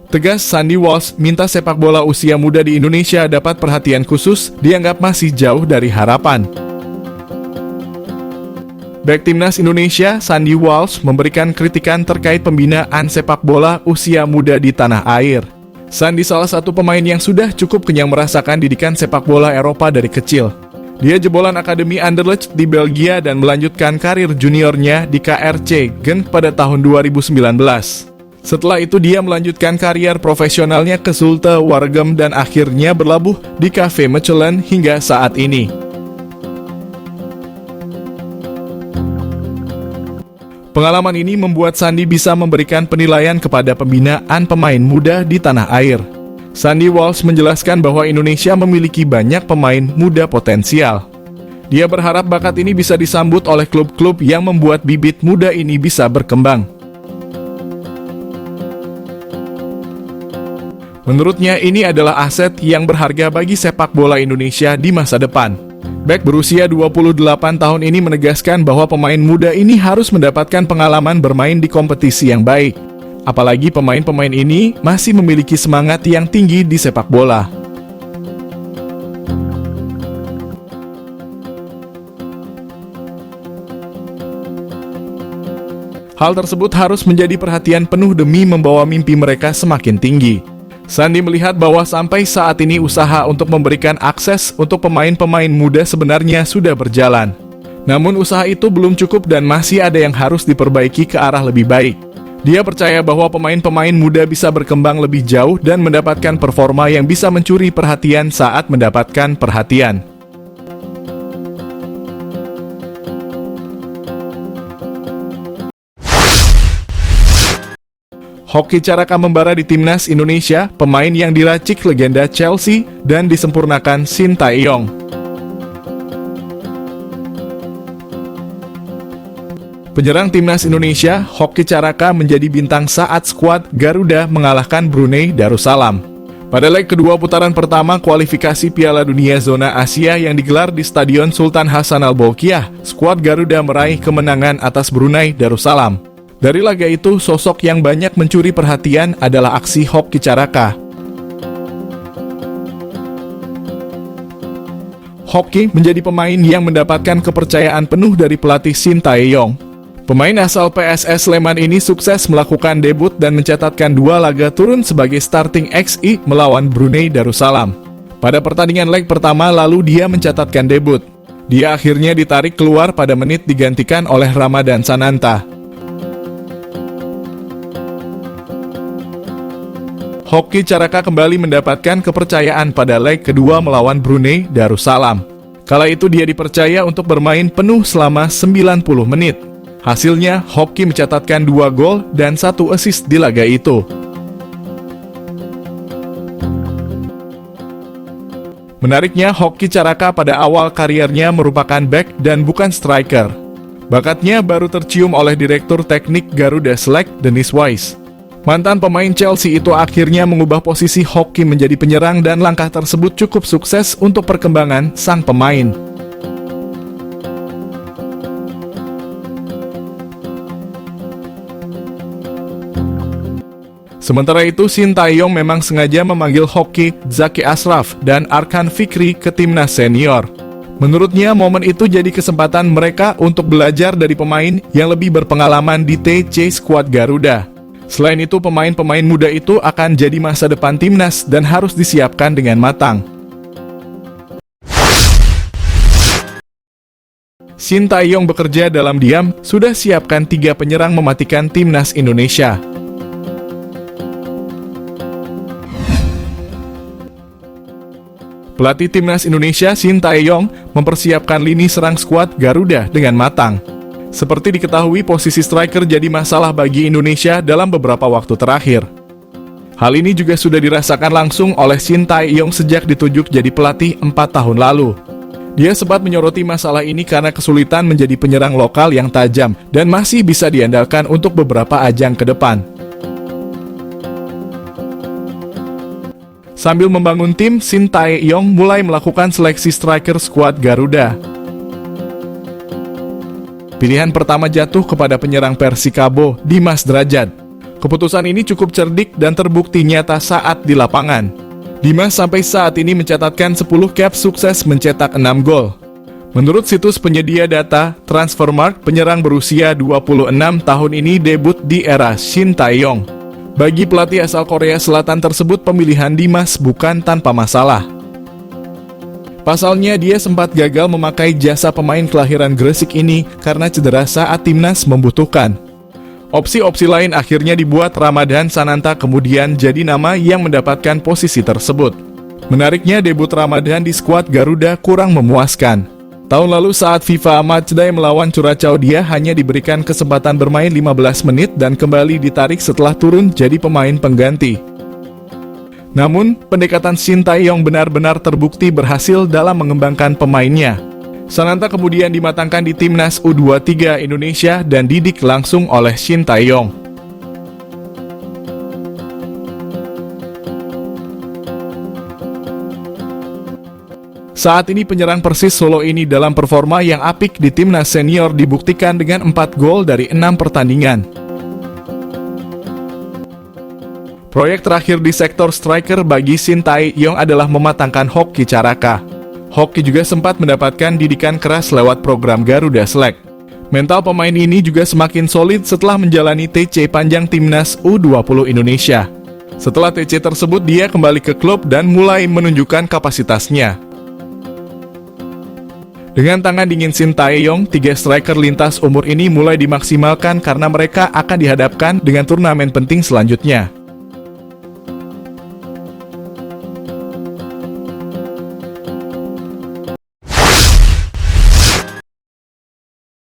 Tegas, Sandy Walsh minta sepak bola usia muda di Indonesia dapat perhatian khusus, dianggap masih jauh dari harapan. Bek Timnas Indonesia, Sandy Walsh, memberikan kritikan terkait pembinaan sepak bola usia muda di tanah air. Sandy salah satu pemain yang sudah cukup kenyang merasakan didikan sepak bola Eropa dari kecil. Dia jebolan Akademi Anderlecht di Belgia dan melanjutkan karir juniornya di KRC Genk pada tahun 2019. Setelah itu dia melanjutkan karier profesionalnya ke Zulte Waregem dan akhirnya berlabuh di KV Mechelen hingga saat ini. Pengalaman ini membuat Sandy bisa memberikan penilaian kepada pembinaan pemain muda di tanah air. Sandy Walsh menjelaskan bahwa Indonesia memiliki banyak pemain muda potensial. Dia berharap bakat ini bisa disambut oleh klub-klub yang membuat bibit muda ini bisa berkembang. Menurutnya ini adalah aset yang berharga bagi sepak bola Indonesia di masa depan. Bek berusia 28 tahun ini menegaskan bahwa pemain muda ini harus mendapatkan pengalaman bermain di kompetisi yang baik. Apalagi pemain-pemain ini masih memiliki semangat yang tinggi di sepak bola. Hal tersebut harus menjadi perhatian penuh demi membawa mimpi mereka semakin tinggi. Sandy melihat bahwa sampai saat ini usaha untuk memberikan akses untuk pemain-pemain muda sebenarnya sudah berjalan. Namun usaha itu belum cukup dan masih ada yang harus diperbaiki ke arah lebih baik. Dia percaya bahwa pemain-pemain muda bisa berkembang lebih jauh dan mendapatkan performa yang bisa mencuri perhatian saat mendapatkan perhatian. Hoki Caraka membara di Timnas Indonesia, pemain yang diracik legenda Chelsea dan disempurnakan Shin Tae-yong. Penyerang Timnas Indonesia, Hoki Caraka menjadi bintang saat skuad Garuda mengalahkan Brunei Darussalam. Pada leg kedua putaran pertama kualifikasi Piala Dunia Zona Asia yang digelar di Stadion Sultan Hasan Al Bolkiah, skuad Garuda meraih kemenangan atas Brunei Darussalam. Dari laga itu, sosok yang banyak mencuri perhatian adalah aksi Hoki Caraka. Hoki menjadi pemain yang mendapatkan kepercayaan penuh dari pelatih Shin Tae-yong. Pemain asal PSS Sleman ini sukses melakukan debut dan mencatatkan 2 laga turun sebagai starting XI melawan Brunei Darussalam. Pada pertandingan leg pertama lalu dia mencatatkan debut. Dia akhirnya ditarik keluar pada menit digantikan oleh Ramadan Sananta. Hoki Caraka kembali mendapatkan kepercayaan pada leg kedua melawan Brunei Darussalam. Kala itu dia dipercaya untuk bermain penuh selama 90 menit. Hasilnya, Hoki mencatatkan 2 gol dan 1 assist di laga itu. Menariknya, Hoki Caraka pada awal kariernya merupakan bek dan bukan striker. Bakatnya baru tercium oleh Direktur Teknik Garuda Select, Dennis Wise. Mantan pemain Chelsea itu akhirnya mengubah posisi Hoki menjadi penyerang dan langkah tersebut cukup sukses untuk perkembangan sang pemain. Sementara itu, Shin Tae-yong memang sengaja memanggil Hoki, Zaki Ashraf, dan Arkan Fikri ke timnas senior. Menurutnya, momen itu jadi kesempatan mereka untuk belajar dari pemain yang lebih berpengalaman di TC Squad Garuda. Selain itu, pemain-pemain muda itu akan jadi masa depan timnas dan harus disiapkan dengan matang. Shin Tae-yong bekerja dalam diam, sudah siapkan 3 penyerang mematikan timnas Indonesia. Pelatih timnas Indonesia Shin Tae-yong mempersiapkan lini serang skuad Garuda dengan matang. Seperti diketahui, posisi striker jadi masalah bagi Indonesia dalam beberapa waktu terakhir. Hal ini juga sudah dirasakan langsung oleh Shin Tae-yong sejak ditunjuk jadi pelatih 4 tahun lalu. Dia sempat menyoroti masalah ini karena kesulitan menjadi penyerang lokal yang tajam dan masih bisa diandalkan untuk beberapa ajang ke depan. Sambil membangun tim, Shin Tae-yong mulai melakukan seleksi striker skuad Garuda. Pilihan pertama jatuh kepada penyerang Persikabo, Dimas Drajat. Keputusan ini cukup cerdik dan terbukti nyata saat di lapangan. Dimas sampai saat ini mencatatkan 10 caps sukses mencetak 6 gol. Menurut situs penyedia data Transfermarkt, penyerang berusia 26 tahun ini debut di era Shin Tae-yong. Bagi pelatih asal Korea Selatan tersebut, pemilihan Dimas bukan tanpa masalah. Pasalnya, dia sempat gagal memakai jasa pemain kelahiran Gresik ini karena cedera saat timnas membutuhkan. Opsi-opsi lain akhirnya dibuat Ramadan Sananta kemudian jadi nama yang mendapatkan posisi tersebut. Menariknya, debut Ramadan di skuad Garuda kurang memuaskan. Tahun lalu saat FIFA Matchday melawan Curaçao, dia hanya diberikan kesempatan bermain 15 menit dan kembali ditarik setelah turun jadi pemain pengganti. Namun, pendekatan Shin Tae-yong benar-benar terbukti berhasil dalam mengembangkan pemainnya. Sananta kemudian dimatangkan di timnas U23 Indonesia dan didik langsung oleh Shin Tae-yong. Saat ini penyerang Persis Solo ini dalam performa yang apik di timnas senior dibuktikan dengan 4 gol dari 6 pertandingan. Proyek terakhir di sektor striker bagi Shin Tae-yong adalah mematangkan Hoki Caraka. Hoki juga sempat mendapatkan didikan keras lewat program Garuda Select. Mental pemain ini juga semakin solid setelah menjalani TC panjang timnas U20 Indonesia. Setelah TC tersebut, dia kembali ke klub dan mulai menunjukkan kapasitasnya. Dengan tangan dingin Shin Tae-yong, 3 striker lintas umur ini mulai dimaksimalkan karena mereka akan dihadapkan dengan turnamen penting selanjutnya.